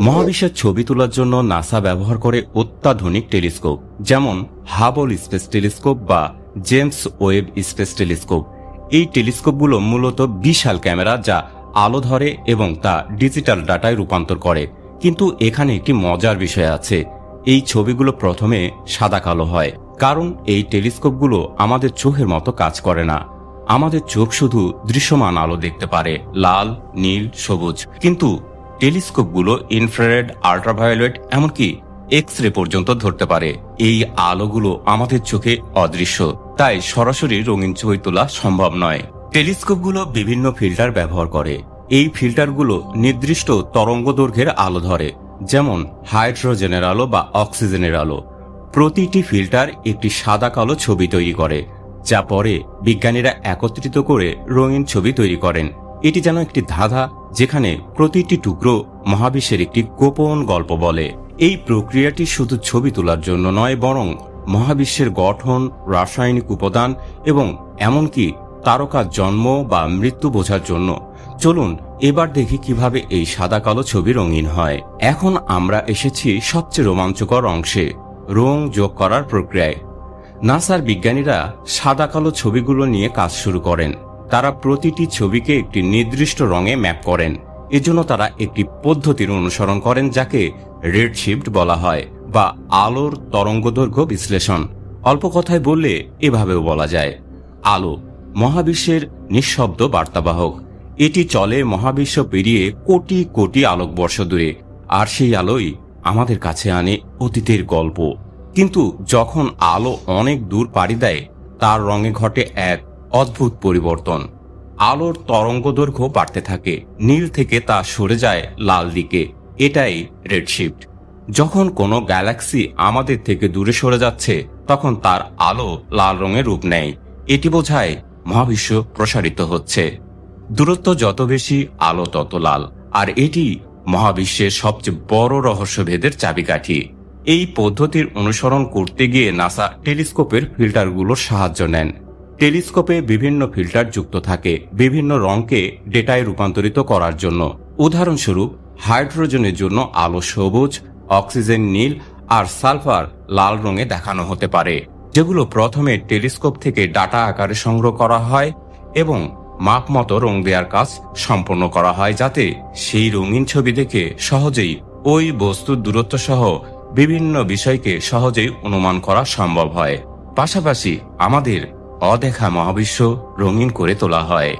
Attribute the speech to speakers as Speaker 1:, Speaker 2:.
Speaker 1: মহাবিশ্বের ছবি তোলার জন্য নাসা ব্যবহার করে অত্যাধুনিক টেলিস্কোপ, যেমন হাবল স্পেস টেলিস্কোপ বা জেমস ওয়েব স্পেস টেলিস্কোপ। এই টেলিস্কোপগুলো মূলত বিশাল ক্যামেরা যা আলো ধরে এবং তা ডিজিটাল ডাটায় রূপান্তর করে। কিন্তু এখানে একটি মজার বিষয় আছে, এই ছবিগুলো প্রথমে সাদা কালো হয়, কারণ এই টেলিস্কোপগুলো আমাদের চোখের মতো কাজ করে না। আমাদের চোখ শুধু দৃশ্যমান আলো দেখতে পারে, লাল, নীল, সবুজ, কিন্তু টেলিস্কোপগুলো ইনফ্রারেড, আল্ট্রাভায়োলেট, এমনকি এক্স রে পর্যন্ত ধরতে পারে। এই আলোগুলো আমাদের চোখে অদৃশ্য, তাই সরাসরি রঙিন ছবি তোলা সম্ভব নয়। টেলিস্কোপগুলো বিভিন্ন ফিল্টার ব্যবহার করে। এই ফিল্টারগুলো নির্দিষ্ট তরঙ্গ দৈর্ঘ্যের আলো ধরে, যেমন হাইড্রোজেনের আলো বা অক্সিজেনের আলো। প্রতিটি ফিল্টার একটি সাদা কালো ছবি তৈরি করে, যা পরে বিজ্ঞানীরা একত্রিত করে রঙিন ছবি তৈরি করেন। এটি যেন একটি ধাঁধা, যেখানে প্রতিটি টুকরো মহাবিশ্বের একটি গোপন গল্প বলে। এই প্রক্রিয়াটি শুধু ছবি তোলার জন্য নয়, বরং মহাবিশ্বের গঠন, রাসায়নিক উপাদান এবং এমনকি তারকার জন্ম বা মৃত্যু বোঝার জন্য। চলুন এবার দেখি কিভাবে এই সাদা কালো ছবি রঙিন হয়। এখন আমরা এসেছি সবচেয়ে রোমাঞ্চকর অংশে, রং যোগ করার প্রক্রিয়ায়। নাসার বিজ্ঞানীরা সাদা কালো ছবিগুলো নিয়ে কাজ শুরু করেন। তারা প্রতিটি ছবিকে একটি নির্দিষ্ট রঙে ম্যাপ করেন। এজন্য তারা একটি পদ্ধতির অনুসরণ করেন যাকে রেডশিফট বলা হয়, বা আলোর তরঙ্গদৈর্ঘ্য বিশ্লেষণ। অল্প কথায় বললে এভাবেও বলা যায়, আলো মহাবিশ্বের নিঃশব্দ বার্তাবাহক। এটি চলে মহাবিশ্ব পেরিয়ে কোটি কোটি আলোকবর্ষ দূরে, আর সেই আলোই আমাদের কাছে আনে অতীতের গল্প। কিন্তু যখন আলো অনেক দূর পাড়ি দেয়, তার রঙে ঘটে এক অদ্ভুত পরিবর্তন। আলোর তরঙ্গদৈর্ঘ্য বাড়তে থাকে, নীল থেকে তা সরে যায় লাল দিকে। এটাই রেডশিফট। যখন কোনো গ্যালাক্সি আমাদের থেকে দূরে সরে যাচ্ছে, তখন তার আলো লাল রঙে রূপ নেয়। এটি বোঝায় মহাবিশ্ব প্রসারিত হচ্ছে। দূরত্ব যত বেশি, আলো তত লাল, আর এটি মহাবিশ্বের সবচেয়ে বড় রহস্যভেদের চাবিকাঠি। এই পদ্ধতির অনুসরণ করতে গিয়ে নাসা টেলিস্কোপের ফিল্টারগুলোর সাহায্য নেন। টেলিস্কোপে বিভিন্ন ফিল্টার যুক্ত থাকে বিভিন্ন রঙকে ডেটায় রূপান্তরিত করার জন্য। উদাহরণস্বরূপ, হাইড্রোজেনের জন্য আলো সবুজ, অক্সিজেন নীল, আর সালফার লাল রঙে দেখানো হতে পারে, যেগুলো প্রথমে টেলিস্কোপ থেকে ডাটা আকারে সংগ্রহ করা হয় এবং মাপ মতো রং দেওয়ার কাজ সম্পন্ন করা হয়, যাতে সেই রঙিন ছবি দেখে সহজেই ওই বস্তুর দূরত্ব সহ বিভিন্ন বিষয়কে সহজেই অনুমান করা সম্ভব হয়। পাশাপাশি আমাদের অদেখা মহাবিশ্ব রঙিন করে তোলা হয়।